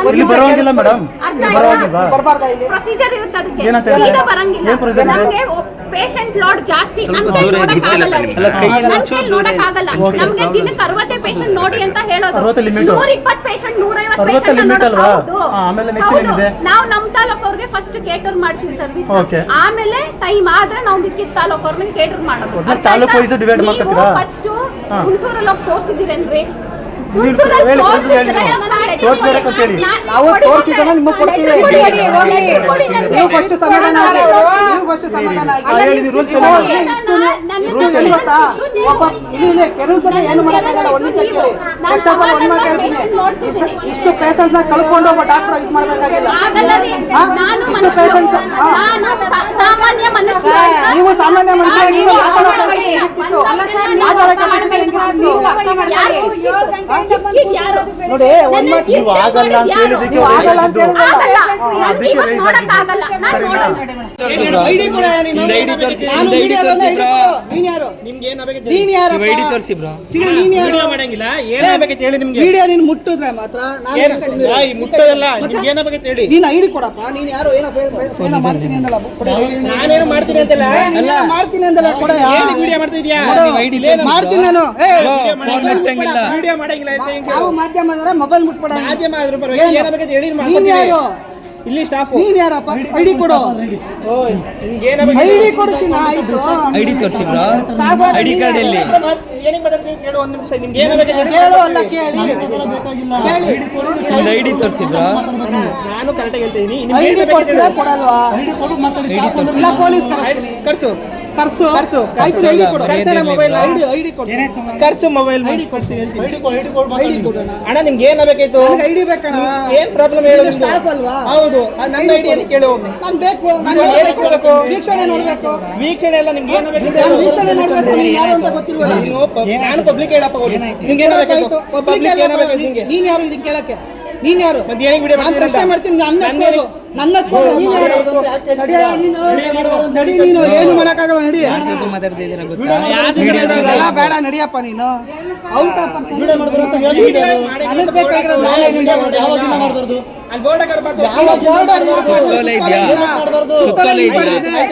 ಇಲ್ಲಿ ಬರೋಂಗಿಲ್ಲ ಮೇಡಮ್, ಬರಬಾರ್ದಾ ಇಲ್ಲಿ ಪ್ರೊಸೀಜರ್ ಇರುತ್ತೆ ಅದಕ್ಕೆ ಏನಂತ ಹೇಳಿ? ಸೀದಾ ಬರಂಗಿಲ್ಲ. ನಮಗೆ ಪೇಷಂಟ್ ಲೋಡ್ ಜಾಸ್ತಿ ನಮ್ಗೆ ನೋಡಕ್ ಆಗಲ್ಲ, ನೋಡಕ್ ಆಗಲ್ಲ. ನಮ್ಗೆ ದಿನಕ್ಕೆ 60 ಪೇಷಂಟ್ ನೋಡಿ ಅಂತ ಹೇಳೋದು. 120 ಪೇಷಂಟ್ 150 ಪೇಷಂಟ್ ನಾವು ನಮ್ಮ ತಾಲೂಕು ಅವ್ರಿಗೆ ಫಸ್ಟ್ ಕೇಟರ್ ಮಾಡ್ತೀವಿ ಸರ್ವಿಸ್. ಆಮೇಲೆ ಟೈಮ್ ಆದ್ರೆ ನಾವು ಮಿಕ್ಕಿದ ತಾಲೂಕು ಅವ್ರಿಗೆ ಕೇಟರ್ ಮಾಡೋದು. ಫಸ್ಟ್ ಹುಣಸೂರಲ್ಲಿ ಹೋಗಿ ತೋರಿಸಿದಿರೇನ್ರಿ? ನಾವು ತೋರಿಸಿದ್ರೆ ನಿಮಗೆ ಕೊಡ್ತೀವಿ. ನೀವು ಫಸ್ಟ್ ಸಮಾಧಾನ ಆಗಿ, ಕೆಲವು ಸಲ ಏನು ಮಾಡೋಕ್ಕಾಗಲ್ಲ. ಇಷ್ಟು ಪೇಷಂಟ್ಸ್ ನ ಕಳ್ಕೊಂಡು ಒಬ್ಬ ಡಾಕ್ಟರ್ ಇದು ಮಾಡಬೇಕಾಗಿಲ್ಲ. ಸಾಮಾನ್ಯ ಮನುಷ್ಯ, ನೀವು ಸಾಮಾನ್ಯ ಮನುಷ್ಯ, ನೀವು ನೋಡಿ ಆಗಲ್ಲ ಅಂತ ಹೇಳಿದಕ್ಕೆ ಆಗಲ್ಲ ಅಂತ ಮುಟ್ಟಿದ್ರೆ ಮಾತ್ರ ನೀನ್ ಐಡಿ ಕೊಡಪ್ಪ. ನೀನ್ ಯಾರು ಏನೋ ಮಾಡ್ತೀನಿ ಅಂದಲ್ಲ, ನಾನೇನು ಮಾಡ್ತೀನಿ ಅಂತಲ್ಲ, ಮಾಡ್ತೀನಿ ಅಂದಲ್ಲ ಕೊಡ. ಮಾಡ್ತೀನಿ ನಾನು. ವಿಡಿಯೋ ಮಾಡಂಗಿಲ್ಲ. ಯಾವ ಮಾಧ್ಯಮ ಅಂದ್ರೆ ಮೊಬೈಲ್ ಮುಟ್ಬೇಡ. ಮಾಧ್ಯಮ ಆದ್ರೂ ಪರವಾಗಿಲ್ಲ, ಏನಾಗಬೇಕು ಹೇಳಿ ನೀನ್ ಯಾರು? ಇಲ್ಲಿ ಸ್ಟಾಫ್. ನೀನ್ ಯಾರಪ್ಪ? ಐಡಿ ಕೊಡು. ಐಡಿ ಕೊಡು ಚಿನ್ನ. ಆಯ್ತು, ಐಡಿ ತೋರಿಸಿ ಬ್ರೋ. ಐಡಿ ಕಾರ್ಡ್ ಎಲ್ಲಿ? ಏನಿಗೆ ಮಾತಾಡ್ತೀವಿ ಕೇಳು, ಒಂದು ನಿಮಿಷ. ನಿಮ್ಗೆ ಏನಾಗಬೇಕು ಕೇಳು. ಅಲ್ಲ ಕೇಳಿ, ಒಂದು ಐಡಿ ತೋರಿಸಿ ಬ್ರೋ. ನಾನು ಕರೆಕ್ಟಾಗಿ ಹೇಳ್ತಿದ್ದೀನಿ. ಐಡಿ ಕೊಡ್ತೀರಾ ಕೊಡಲ್ವಾ? ಇಲ್ಲ ಪೊಲೀಸ್ ಕರ್ಸು ಕರ್ಸು. ಆಯ್ತು, ಐಡಿ ಕೊಡು. ಮೊಬೈಲ್ ಐಡಿ ಕೊಡು. ಕರ್ಸು ಮೊಬೈಲ್ ಐಡಿ ಕೊಡ್ಸಿ ಹೇಳ್ತೀನಿ. ಐಡಿ ಕೊಡೋಣ. ಅಣ್ಣ ನಿಮ್ಗೆ ಏನಾಗಬೇಕಿತ್ತು? ನನಗೆ ಐಡಿ ಬೇಕಣ್ಣ. ಏನ್ ಪ್ರಾಬ್ಲಮ್ ಹೇಳು? ಸ್ಟಾಫ್ ಅಲ್ವಾ? ಹೌದು, ನನ್ನ ಐಡಿ ಏನು ಕೇಳು. ನಾನು ಬೇಕು. ನಾನು ಏನಕ್ಕೆ ಕೊಡಬೇಕು? ವೀಕ್ಷಣೆ ನೋಡ್ಬೇಕು. ವೀಕ್ಷಣೆ ಎಲ್ಲ ನಿಮ್ಗೆ ಏನಾಗಬೇಕು? ವೀಕ್ಷಣೆ ನೋಡ್ಬೇಕು. ನೀನು ಯಾರು ಅಂತ ಗೊತ್ತಿಲ್ವಲ್ಲ. ನಾನು ಪಬ್ಲಿಕ್ ಹೇಳಪ್ಪ. ನಿಮ್ಗೆ ಏನಾಗಬೇಕು? ಪಬ್ಲಿಕ್ ಏನಾಗಬೇಕು ನಿಮ್ಗೆ? ನೀನ್ ಯಾರು ಇದಕ್ಕೆ ಕೇಳಕ್ಕೆ? ನೀನ್ ಯಾರು? ಮತ್ತೆ ಏನಕ್ಕೆ ವಿಡಿಯೋ ನಾನು ಪ್ರಶ್ನೆ ಮಾಡ್ತೀನಿ. ನನ್ನ ನೀನ್ ಯಾರು? ನಡಿ ನೀನು. ಏನು ಮಾಡಕ್ಕಾಗಲ್ಲ, ನಡಿ. ಮಾತಾಡ್ತಿದ್ದೀರಾ ಗೊತ್ತಾ? ಬೇಡ, ನಡಿಯಪ್ಪ ನೀನು. ಔಟ್ ಆಫ್ ನನಗ್ ಬೇಕಾಗಿರೋದು ನಾಳೆ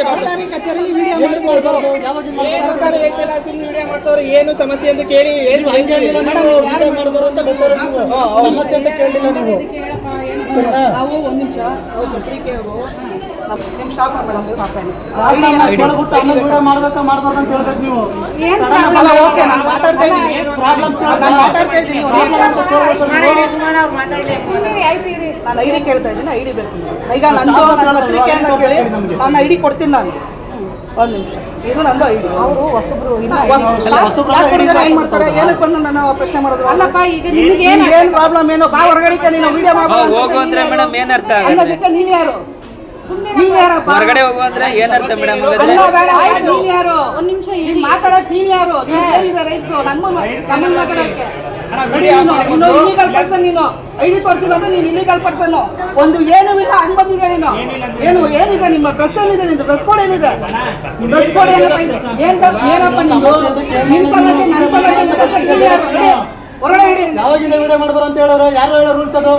ಸರ್ಕಾರಿ ಕಚೇರಿಯಲ್ಲಿ ವಿಡಿಯೋ ಮಾಡ್ಬೋದು. ಸರ್ಕಾರಿ ವಿಡಿಯೋ ಮಾಡ್ತವ್ರು ಏನು ಸಮಸ್ಯೆ ಅಂತ ಕೇಳಿ ನಾವು ಒಂದ್ ನಿಮಿಷ ಪತ್ರಿಕೆಯವರು ನಿಮ್ಮ ಸ್ಟಾಫ್ ಮೇಡಮ್ ಮಾತಾಡ್ತಾ ಇದ್ದೀನಿ. ನಾನು ಐಡಿ ಕೇಳ್ತಾ ಇದ್ದೀನಿ. ಐಡಿ ಬೇಕು. ಈಗ ನಂದು ಪತ್ರಿಕೆ ಅಂತ ಕೇಳಿ ನಾನು ಐಡಿ ಕೊಡ್ತೀನಿ. ನಾನು ಒಂದು ನಿಮಿಷ, ಇದು ನಂದು ಐಡಿ. ಅವರು ಹೊಸಬ್ರು ಏನ್ ಮಾಡ್ತಾರೆ? ಏನಕ್ಕೆ ಬಂದು ನನ್ನ ಪ್ರಶ್ನೆ ಮಾಡೋದು? ಅಲ್ಲಪ್ಪ, ಈಗ ನಿಮಗೆ ಏನು ಪ್ರಾಬ್ಲಮ್? ಏನು ಬಾ ಹೊರಗಡೆ ನೀನು ವಿಡಿಯೋ ಹೋಗುವಂದ್ರೆ ಮೇಡಮ್ ಏನ್ ಅರ್ಥ? ನೀನ್ ಯಾರು? ನೀನ್ ಯಾರಪ್ಪ? ಹೊರಗಡೆ ಹೋಗುವ ಅಂದ್ರೆ ಏನರ್ಥ ಮೇಡಮ್? ನೀನ್ ಯಾರು? ಒಂದ್ ನಿಮಿಷ ಮಾತಾಡಕ್ ನೀನ್ ಯಾರು? ಏನಿದೆ ರೈಟ್ಸ್ ನನ್ನ ಸಂಬಂಧ ಮಾತಾಡಕ್ಕೆ? ಇಲ್ಲಿಗಲ್ ಪರ್ಸನ್ ನೀನು. ಐಡಿ ತೋರಿಸಿಲ್ಲ ಅಂದ್ರೆ ನೀನು ಇಲ್ಲಿಗಲ್ ಪರ್ಸನ್. ಒಂದು ಏನೂ ಇಲ್ಲ ಹಂಗ್ ಬಂದಿದೆ ನೀನು. ಏನಿದೆ ನಿಮ್ಮ ಡ್ರೆಸ್? ಏನಿದೆ ನಿಂದು ಡ್ರೆಸ್ ಕೋಡ್? ಏನಿದೆ ಡ್ರೆಸ್ ಕೋಡ್? ಏನಪ್ಪ ಇದು? ಏನಪ್ಪ ನಿಮ್ದು? ನಿಮ್ ಸಮಸ್ಯೆ ನನ್ನ ಸಮಸ್ಯೆ ಹೊರಗಡೆ ಇಡಿ. ಯಾವಾಗಿಂದ ವಿಡಿಯೋ ಮಾಡ್ಬಾರ ಅಂತ ಹೇಳೋರು? ಯಾರು ಹೇಳೋ ರೂಲ್ಸ್ ಅದು?